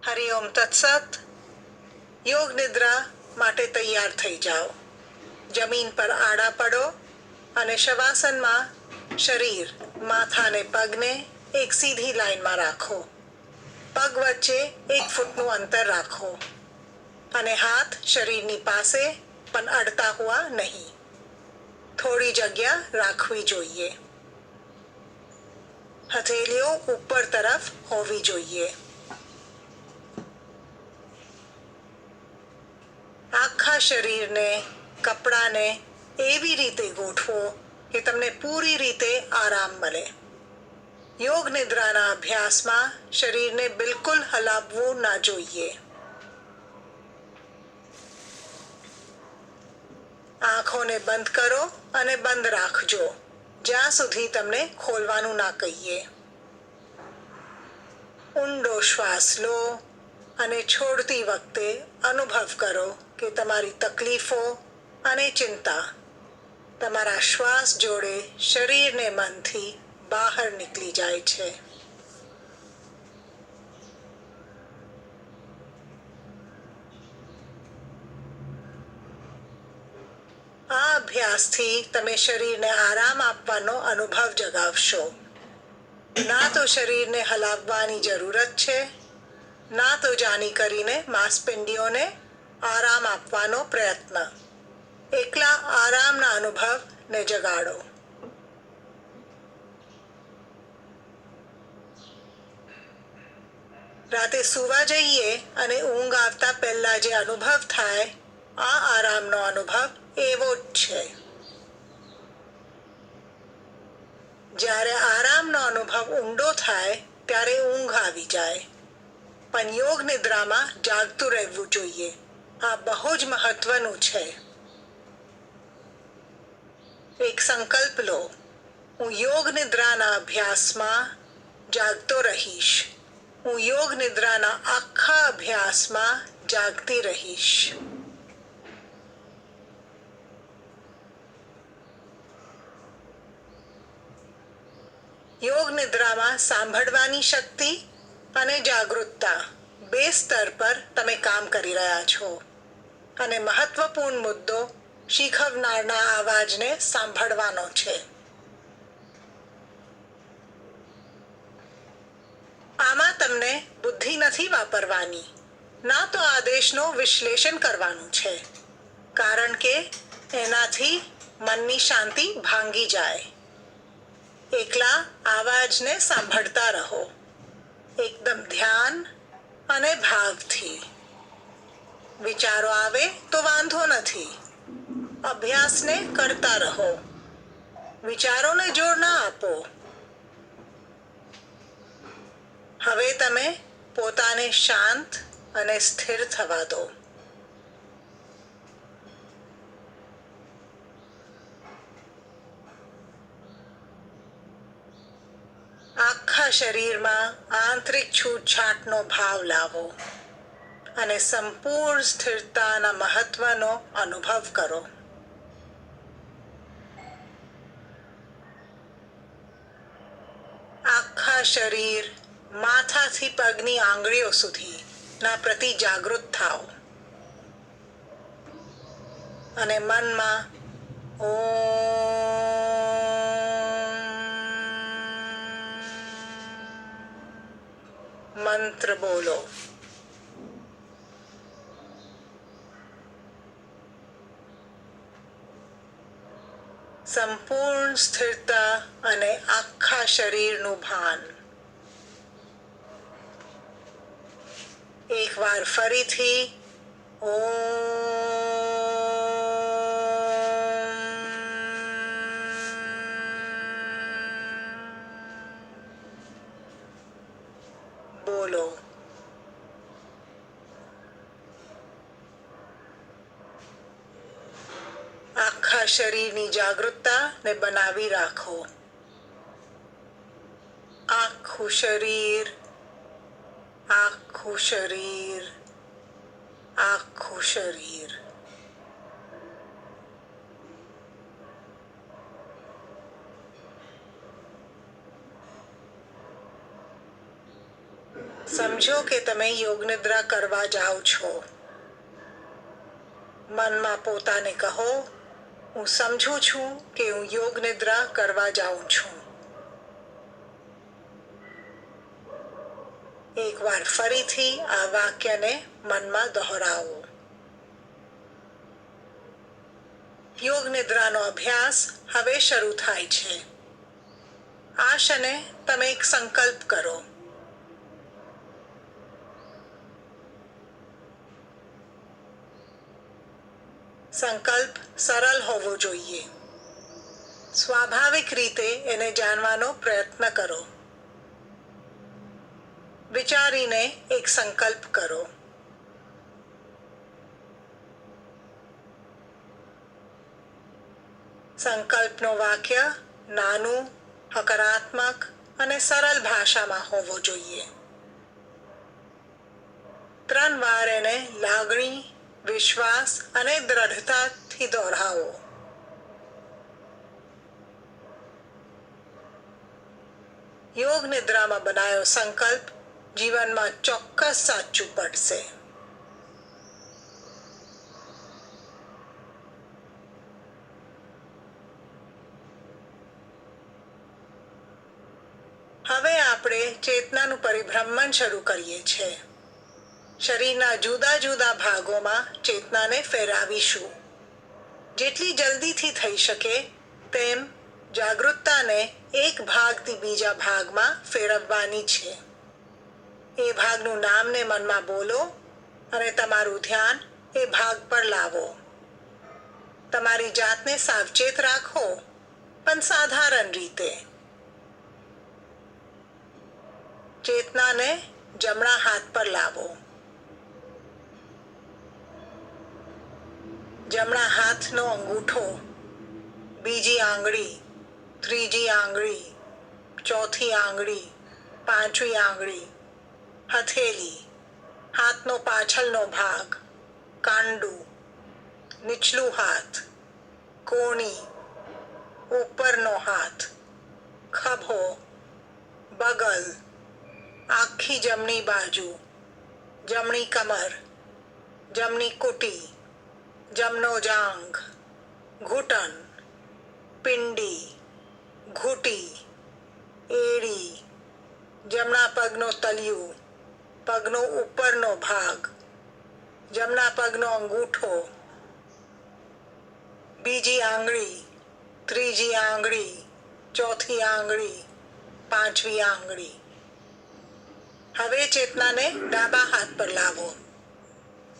હરિઓમ તત્સત. યોગ નિદ્રા માટે તૈયાર થઈ જાઓ. જમીન પર આડા પડો અને શવાસનમાં શરીર, માથા અને પગને એક સીધી લાઈનમાં રાખો. પગ વચ્ચે 1 ફૂટનું અંતર રાખો અને હાથ શરીરની પાસે પણ અડતા હુઆ નહીં. થોડી જગ્યા રાખવી જોઈએ. હથેળીઓ ઉપર તરફ હોવી જોઈએ. આખા શરીરને, કપડાને એવી રીતે ગોઠવો કે તમને પૂરી રીતે આરામ મળે. યોગ નિદ્રાના અભ્યાસમાં શરીરને બિલકુલ હલાવવું ના જોઈએ. આંખોને બંધ કરો અને બંધ રાખજો જ્યાં સુધી તમને ખોલવાનું ના કહીએ. ઊંડો શ્વાસ લો અને છોડતી વખતે અનુભવ કરો કે તમારી તકલીફો અને ચિંતા તમારા શ્વાસ જોડે શરીરને મનથી બહાર નીકળી જાય છે. આ અભ્યાસથી તમે શરીરને આરામ આપવાનો અનુભવ જગાવશો. ના તો શરીરને હલાવવાની જરૂરત છે, ના તો જાણી કરીને માંસપેશીઓને આરામ આપવાનો પ્રયત્ન. એકલા આરામના અનુભવને જગાડો. રાતે સૂવા જઈએ અને ઊંઘ આવતા પહેલા જે અનુભવ થાય, આ આરામનો અનુભવ એવો જ છે. જ્યારે આરામનો અનુભવ ઊંડો થાય ત્યારે ઊંઘ આવી જાય. પણ યોગ નિદ્રામાં જાગતું રહેવું જોઈએ. આ બહુ જ મહત્વનું છે. એક સંકલ્પ લો, હું યોગ નિદ્રાના અભ્યાસમાં જાગતો રહીશ. હું યોગ નિદ્રાના આખા અભ્યાસમાં જાગતી રહીશ. યોગ નિદ્રામાં સાંભળવાની શક્તિ અને જાગૃતતા 2 સ્તર પર તમે કામ કરી રહ્યા છો અને મહત્વપૂર્ણ મુદ્દો શીખવનારના અવાજને સાંભળવાનો છે. આમાં તમને બુદ્ધિ નથી વાપરવાની, ના તો આદેશનું વિશ્લેષણ કરવાનું છે, કારણ કે એનાથી મનની શાંતિ ભાંગી જાય. એકલા આવાજને સાંભળતા રહો, એકદમ ધ્યાન અને ભાવથી. વિચારો આવે તો વાંધો નથી, અભ્યાસને કરતા રહો. વિચારોને જોર ના આપો. હવે તમે પોતાને શાંત અને સ્થિર થવા દો. આખા શરીરમાં આંતરિક છૂટછાટનો ભાવ લાવો અને સંપૂર્ણ સ્થિરતાના મહત્વનો અનુભવ કરો. આખા શરીર, માથાથી પગની આંગળીઓ સુધી ના પ્રતિ જાગૃત થાઓ અને મનમાં ઓમ મંત્ર બોલો. સંપૂર્ણ સ્થિરતા અને આખા શરીરનું ભાન. એકવાર ફરીથી બોલો. આખા શરીરની જાગૃતતા ને બનાવી રાખો. આખું શરીર, આખું શરીર, આખું શરીર. સમજો કે તમે યોગ નિદ્રા કરવા જાઓ છો. મનમાં પોતાને કહો, હું સમજું છું કે હું યોગ નિદ્રા કરવા જાઉં છું. એકવાર ફરીથી આ વાક્યને મનમાં દોહરાવો. યોગ નિદ્રાનો અભ્યાસ હવે શરૂ થાય છે. આ ક્ષણે તમે એક સંકલ્પ કરો. સંકલ્પ સરળ હોવો જોઈએ. સ્વાભાવિક રીતે એને જાણવાનો પ્રયત્ન કરો. વિચારીને એક સંકલ્પ કરો. સંકલ્પનો વાક્ય નાનું, હકારાત્મક અને સરળ ભાષામાં હોવો જોઈએ. 3 વાર એને લાગણી, વિશ્વાસ અને દ્રઢતાથી દોહરાવો. યોગ નિદ્રામાં બનાવેલો સંકલ્પ જીવનમાં ચોક્કસ સાચું પડશે. હવે આપણે ચેતનાનું પરિભ્રમણ શરૂ કરીએ છીએ. શરીરના જુદા જુદા ભાગોમાં ચેતનાને ફેરવીશું. જેટલી જલ્દીથી થઈ શકે તેમ જાગૃતતાને એક ભાગથી બીજા ભાગમાં ફેરવવાની છે. એ ભાગનું નામને મનમાં બોલો અને તમારું ધ્યાન એ ભાગ પર લાવો. તમારી જાતને સાવચેત રાખો, પણ સાધારણ રીતે. ચેતનાને જમણા હાથ પર લાવો. જમણા હાથનો અંગૂઠો, બીજી આંગળી, ત્રીજી આંગળી, ચોથી આંગળી, પાંચમી આંગળી, હથેળી, હાથનો પાછળનો ભાગ, કાંડું, નીચલું હાથ, કોણી, ઉપરનો હાથ, ખભો, બગલ, આખી જમણી બાજુ, જમણી કમર, જમણી કુટી, જમણો જાંઘ, ઘૂંટણ, પિંડી, ઘૂંટી, એડી, જમણા પગનો તળિયું, પગનો ઉપરનો ભાગ, જમણા પગનો અંગૂઠો, બીજી આંગળી, ત્રીજી આંગળી, ચોથી આંગળી, પાંચમી આંગળી. હવે ચેતનાને ડાબા હાથ પર લાવો.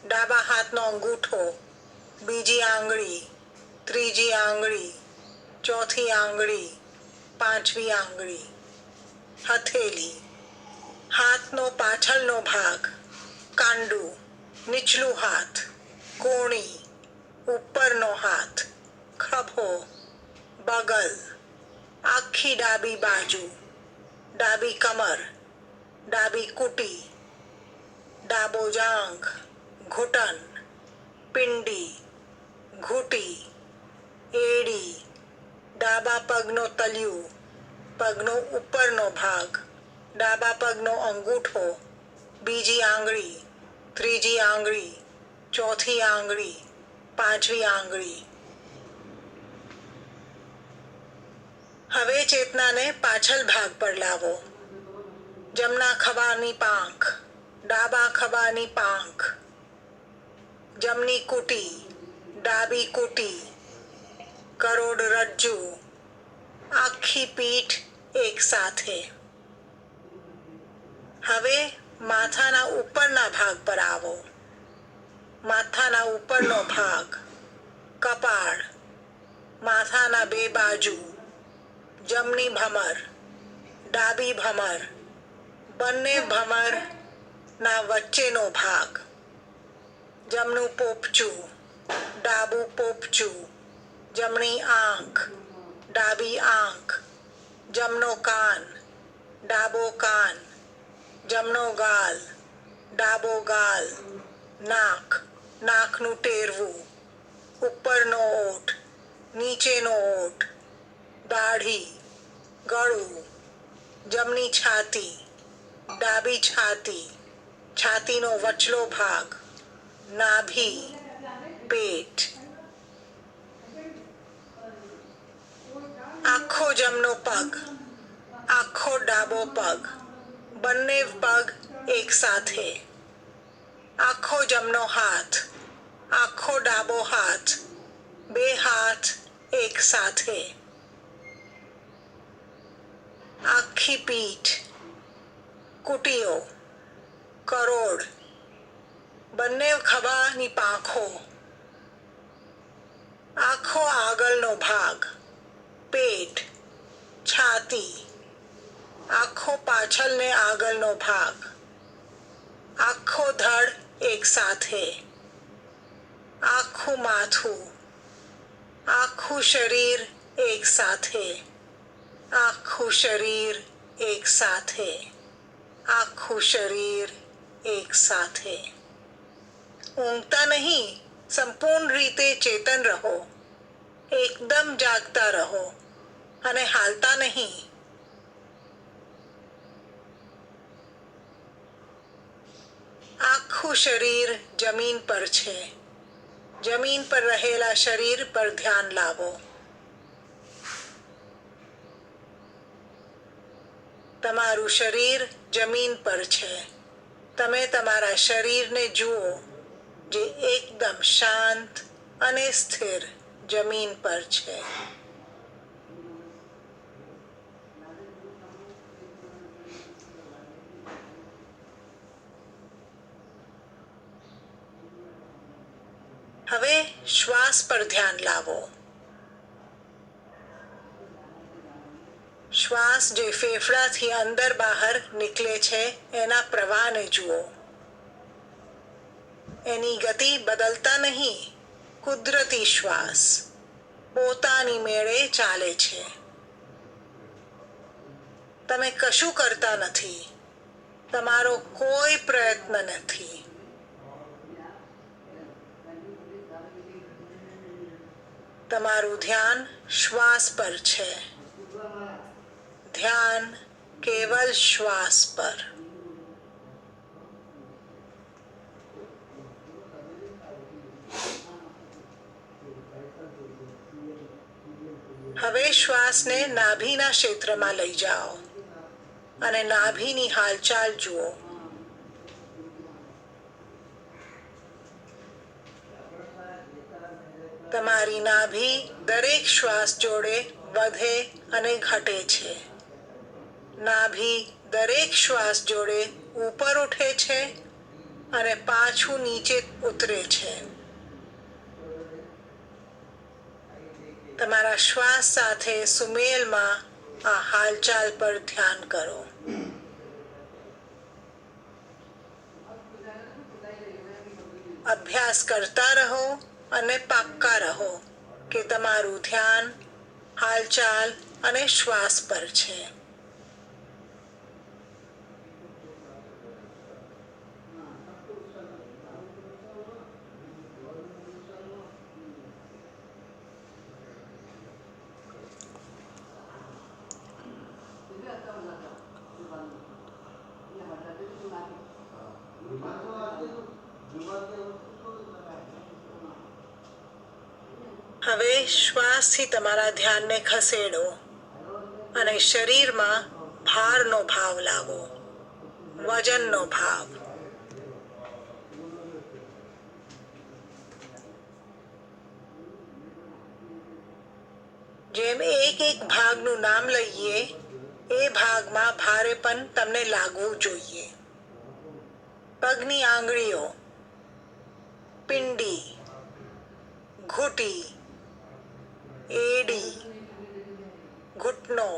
ડાબા હાથનો અંગૂઠો, બીજી આંગળી, ત્રીજી આંગળી, ચોથી આંગળી, પાંચમી આંગળી, હથેળી, હાથનો પાછળનો ભાગ, કાંડું, નીચલું હાથ, કોણી, ઉપરનો હાથ, ખભો, બગલ, આખી ડાબી બાજુ, ડાબી કમર, ડાબી કુટી, ડાબો જાંઘ, ઘૂંટણ, પિંડી, ઘૂંટી, એડી, ડાબા પગનો તળિયું, પગનો ઉપરનો ભાગ, ડાબા પગનો અંગૂઠો, બીજી આંગળી, ત્રીજી આંગળી, ચોથી આંગળી, પાંચમી આંગળી. હવે ચેતનાને પાછળ ભાગ પર લાવો. જમણા ખભાની પાંખ, ડાબા ખભાની પાંખ, જમણી કુટી, ડાબી કુટી, કરોડરજ્જુ, આખી પીઠ એક સાથે. હવે માથાના ઉપરના ભાગ પર આવો. માથાના ઉપરનો ભાગ, કપાળ, માથાના 2 બાજુ, જમણી ભમર, ડાબી ભમર, બંને ભમરના વચ્ચેનો ભાગ, જમણું પોપચું, ડાબું પોપચું, જમણી આંખ, ડાબી આંખ, જમણો કાન, ડાબો કાન, જમણો ગાલ, ડાબો ગાલ, નાક, નાકનું ટેરવું, ઉપરનો ઓઠ, નીચેનો ઓઠ, દાઢી, ગળું, જમણી છાતી, ડાબી છાતી, છાતીનો વચલો ભાગ, નાભી, પેટ, આખો જમણો પગ, આખો ડાબો પગ, બંને પગ એક સાથે, આખો જમણો હાથ, આખો ડાબો હાથ, બે હાથ એક સાથે, આખી પીઠ, કુટીઓ, કરોડ, બંને ખભાની પાંખો, આખો આગળનો ભાગ, પેટ, છાતી, આખો પાછળને આગળનો ભાગ, આખો ધડ એક સાથે, આખું માથું, આખું શરીર એક સાથે, આખું શરીર એક સાથે, આખું શરીર એક સાથે. ઊંઘતા નહીં, સંપૂર્ણ રીતે ચેતન રહો, એકદમ જાગતા રહો અને હાલતા નહીં. આખું શરીર જમીન પર છે. જમીન પર રહેલા શરીર પર ધ્યાન લાવો. તમારું શરીર જમીન પર છે. તમે તમારા શરીરને જુઓ, જે એકદમ શાંત અને સ્થિર જમીન પર છે. હવે શ્વાસ પર ધ્યાન લાવો. શ્વાસ જે ફેફડાથી અંદર બહાર નીકળે છે એના પ્રવાહને જુઓ. એની ગતિ બદલતા નહીં. કુદરતી શ્વાસ પોતાની મેળે ચાલે છે. તમે કશું કરતા નથી. તમારો કોઈ પ્રયત્ન નથી. તમારું ધ્યાન શ્વાસ પર છે. ધ્યાન કેવલ શ્વાસ પર. હવે શ્વાસને નાભીના ક્ષેત્રમાં લઈ જાઓ અને નાભીની હાલચાલ જુઓ. તમારી નાભી દરેક શ્વાસ જોડે વધે અને ઘટે છે. નાભી દરેક શ્વાસ જોડે ઉપર ઉઠે છે અને પાછું નીચે ઉતરે છે. તમારા શ્વાસ સાથે સુમેલમાં આ હાલચાલ પર ધ્યાન કરો. અભ્યાસ કરતા રહો અને પાક્કા રહો કે તમારું ધ્યાન હાલચાલ અને શ્વાસ પર છે. હવે શ્વાસથી તમારા ધ્યાનને ખસેડો અને શરીરમાં ભારનો ભાવ લાવો. વજનનો ભાવ. જેમ એક એક ભાગનું નામ લઈએ એ ભાગમાં ભારેપન તમને લાગવું જોઈએ. પગની આંગળીઓ, પિંડી, ઘૂંટી, એડી, ઘૂંટણો,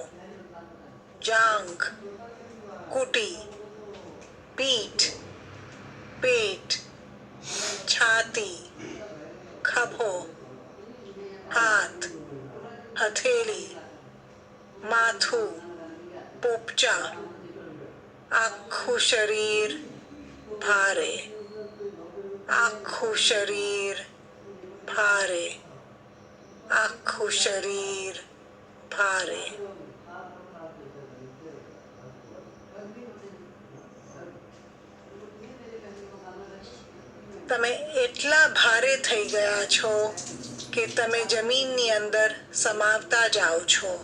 જાંઘ, કુટી, પીઠ, પેટ, છાતી, ખભો, હાથ, હથેળી, માથું, પોપચા, આખું શરીર ભારે, આખું શરીર ભારે, આખું શરીર ભારે. તમે એટલા ભારે થઈ ગયા છો કે તમે જમીનની અંદર સમાવતા જાઓ છો.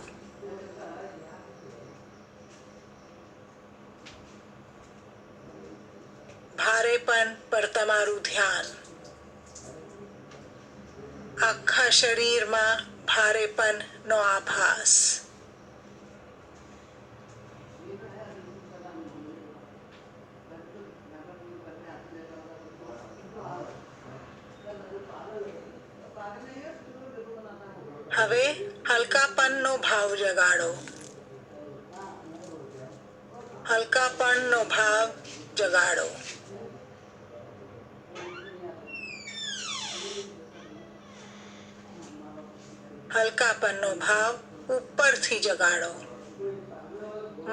ભારેપન પર તમારું ધ્યાન. આખા શરીરમાં ભારેપનનો આભાસ. હવે હલકાપનનો ભાવ જગાડો. હલકાપનનો ભાવ જગાડો. હલકાપનનો ભાવ ઉપરથી જગાડો.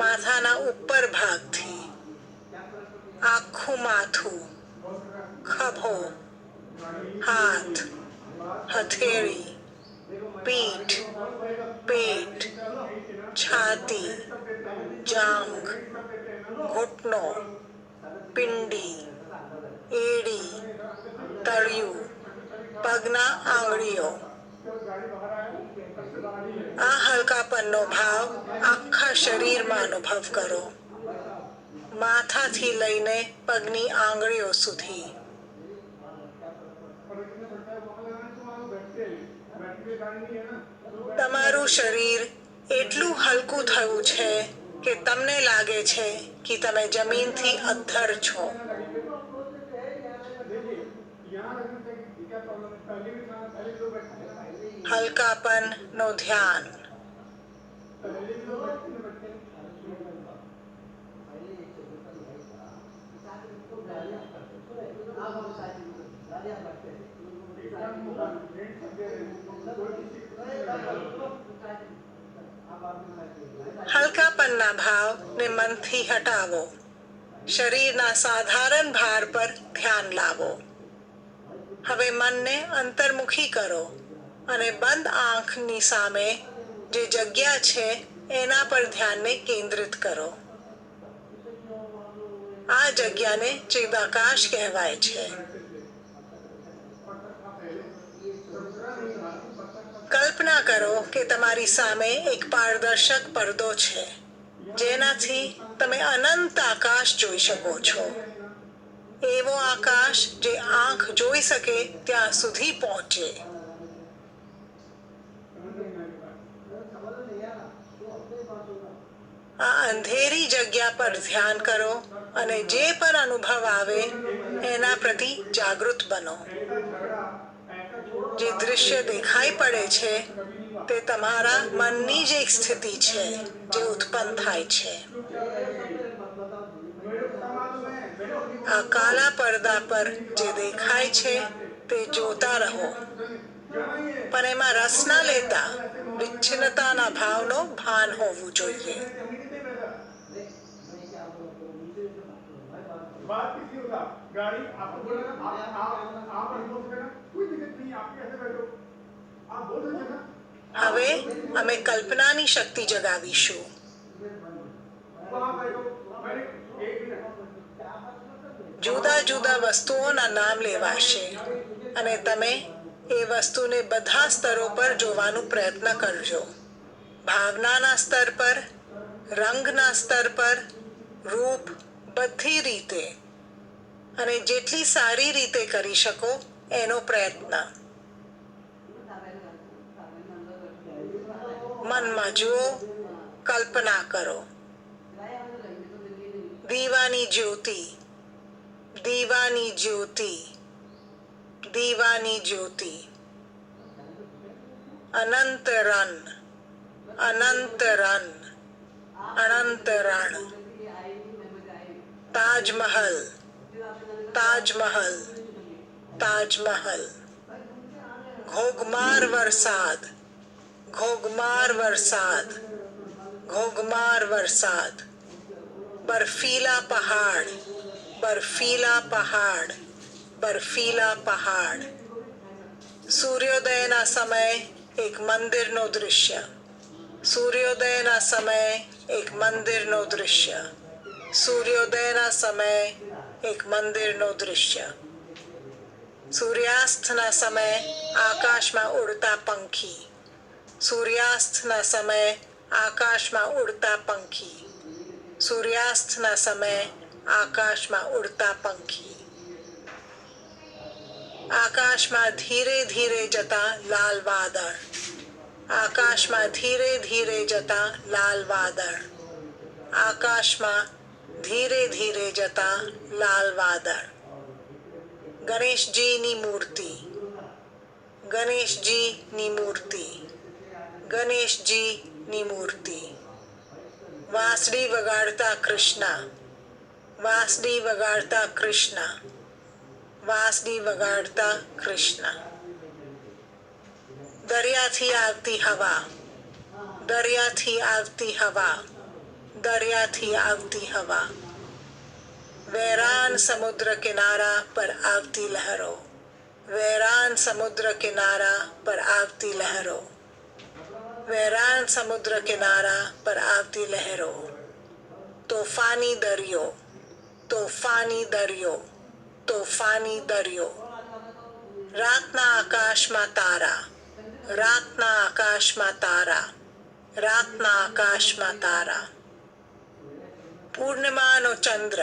માથાના ઉપર ભાગથી. આખું માથું, ખભો, હાથ, હથેળી, પીઠ, પેટ, છાતી, જાંઘ, ઘૂંટણો, પિંડી, એડી, તળિયું, પગના આંગળીઓ. આ હલકાપનનો ભાવ આખા શરીરમાં અનુભવ કરો. માથાથી લઈને પગની આંગળીઓ સુધી. તમારું શરીર એટલું હલકું થયું છે કે તમને લાગે છે કે તમે જમીનથી અદ્ધર છો. હલકાપન નો ધ્યાન. હલકાપનના ભાવને મનથી હટાવો. શરીરના સાધારણ ભાર પર ધ્યાન લાવો. હવે મનને અંતર્મુખી કરો અને બંધ આંખની સામે જે જગ્યા છે એના પર ધ્યાનને કેન્દ્રિત કરો. આ જગ્યાને ચિદાકાશ કહેવાય છે. કલ્પના કરો કે તમારી સામે એક પારદર્શક પડદો છે જેનાથી તમે અનંત આકાશ જોઈ શકો છો. એવો આકાશ જે આંખ જોઈ શકે ત્યાં સુધી પહોંચે. આ અંધેરી જગ્યા પર ધ્યાન કરો અને જે પણ અનુભવ આવે એના પ્રતિ જાગૃત બનો. જે દૃશ્ય દેખાઈ પડે છે તે તમારા મનની જ એક સ્થિતિ છે જે ઉત્પન્ન થાય છે. આ કાલા પડદા પર જે દેખાય છે તે જોતા રહો, પણ એમાં રસ ના લેતા. વિચ્છિન્નતાના ભાવનો ભાન હોવું જોઈએ. હવે અમે કલ્પનાની શક્તિ જગાવીશું. જુદા જુદા વસ્તુઓના નામ લેવાશે અને તમે એ વસ્તુને બધા સ્તરો પર જોવાનો પ્રયત્ન કરજો. ભાવનાના સ્તર પર, રંગના સ્તર પર, રૂપ, બધી રીતે, અને જેટલી સારી રીતે કરી શકો એનો પ્રયત્ન. મનમાં જુઓ, કલ્પના કરો. દીવાની જ્યોતિ, દીવાની જ્યોતિ, દીવાની જ્યોતિ. અનંત રન, અનંત રન, અનંત રણ. તાજમહલ, તાજમહલ, તાજમહલ. ઘોઘમાર વરસાદ, ઘોઘમાર વરસાદ, ઘોઘમાર વરસાદ. બર્ફીલા પહાડ, બર્ફીલા પહાડ, બર્ફીલા પહાડ. સૂર્યોદયના સમયે એક મંદિરનો દૃશ્ય. સૂર્યોદયના સમયે એક મંદિરનો દૃશ્ય. સૂર્યોદયના સમયે એક મંદિરનો દૃશ્ય. સૂર્યોદયના સમયે એક મંદિરનો દૃશ્ય. સૂર્યાસ્તના સમયે આકાશમાં ઉડતા પંખી. સૂર્યાસ્તના સમયે આકાશમાં ઉડતા પંખી. સૂર્યાસ્તના સમયે આકાશમાં ઉડતા પંખી. આકાશમાં ધીરે ધીરે જતા લાલ વાદળ. આકાશમાં ધીરે ધીરે જતા લાલ વાદળ. આકાશમાં ધીરે ધીરે જતા લાલ વાદળ. ગણેશજીની મૂર્તિ. ગણેશજીની મૂર્તિ. ગણેશજીની મૂર્તિ. વાંસળી વગાડતા કૃષ્ણ. વાંસળી વગાડતા કૃષ્ણ. વાંસળી વગાડતા કૃષ્ણ. દરિયાથી આવતી હવા. દરિયાથી આવતી હવા. દરિયાથી આવતી હવા. વેરાન સમુદ્ર કિનારા પર આવતી લહેરો. વેરાન સમુદ્ર કિનારા પર આવતી લહેરો. વેરાન સમુદ્ર કિનારા પર આવતી લહેરો. તોફાની દરિયો. તોફાની દરિયો. તોફાની દરિયો. રાતના આકાશમાં તારા. રાતના આકાશમાં તારા. રાતના આકાશમાં તારા. પૂર્ણિમાનો ચંદ્ર.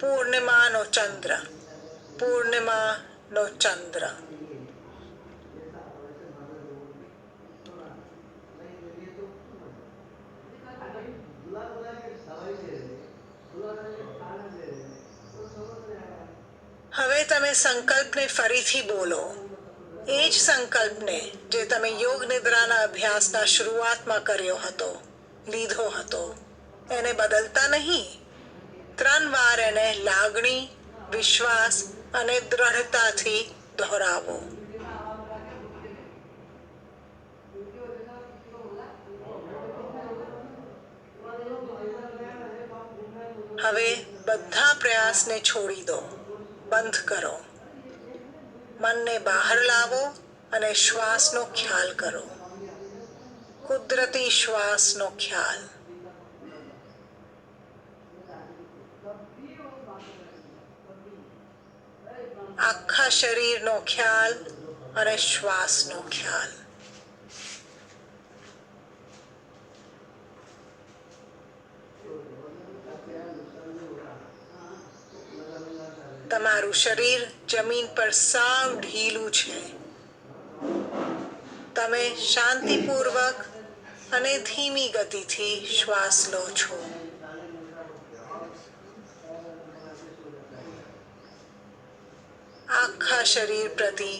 પૂર્ણિમાનો ચંદ્ર. પૂર્ણિમાનો ચંદ્ર. હવે તમે સંકલ્પને ફરીથી બોલો. એ જ સંકલ્પને જે તમે યોગ નિદ્રાના અભ્યાસના શરૂઆતમાં કર્યો હતો, લીધો હતો, એને બદલતા નહીં. 3 વાર એને લાગણી, વિશ્વાસ અને દ્રઢતાથી દોહરાવો. હવે બધા પ્રયાસને છોડી દો. બંધ કરો. મનને બહાર લાવો અને શ્વાસનો ખ્યાલ કરો. કુદરતી શ્વાસનો ખ્યાલ. આખા શરીરનો ખ્યાલ અને શ્વાસનો ખ્યાલ. તમારું શરીર જમીન પર સાવ ઢીલું છે. તમે શાંતિપૂર્વક અને ધીમી ગતિથી શ્વાસ લો છો. આખા શરીર પ્રતિ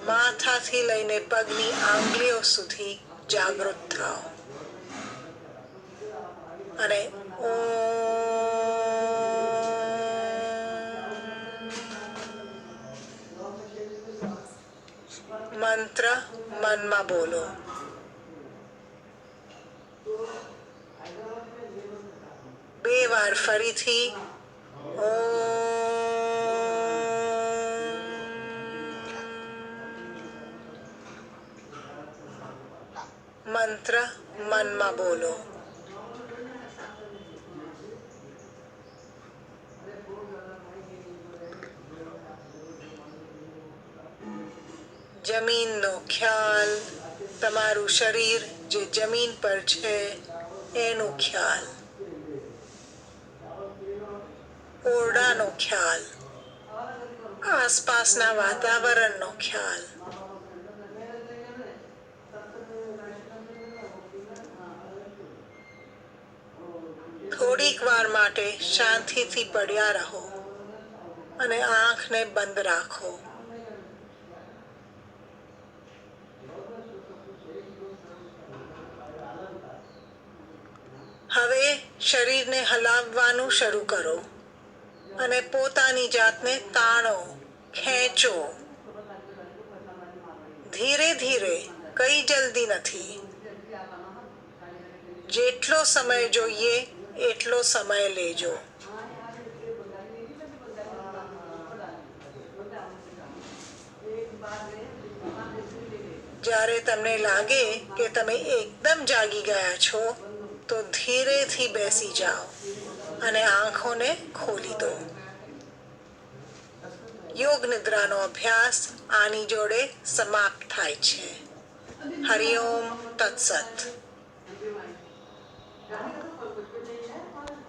માથાથી લઈને પગની આંગળીઓ સુધી જાગૃત થાઓ અને મંત્ર મનમાં બોલો. બે વાર ફરીથી મંત્ર મનમાં બોલો. જમીનનો ખ્યાલ. તમારું શરીર જે જમીન પર છે એનું ખ્યાલ. ઓરડાનો ખ્યાલ. આસપાસના વાતાવરણનો ખ્યાલ. થોડીક વાર માટે શાંતિથી પડ્યા રહો અને આંખને બંધ રાખો. હવે શરીરને હલાવવાનું શરૂ કરો અને પોતાની જાતને તાણો, ખેંચો. ધીરે ધીરે, કઈ જલ્દી નથી. જેટલો સમય જોઈએ એટલો સમય લેજો. જ્યારે તમને લાગે કે તમે એકદમ જાગી ગયા છો તો ધીરેથી બેસી જાઓ અને આંખોને ખોલી દો. યોગ નિદ્રાનો અભ્યાસ આની જોડે સમાપ્ત થાય છે. હરિઓમ તત્સત.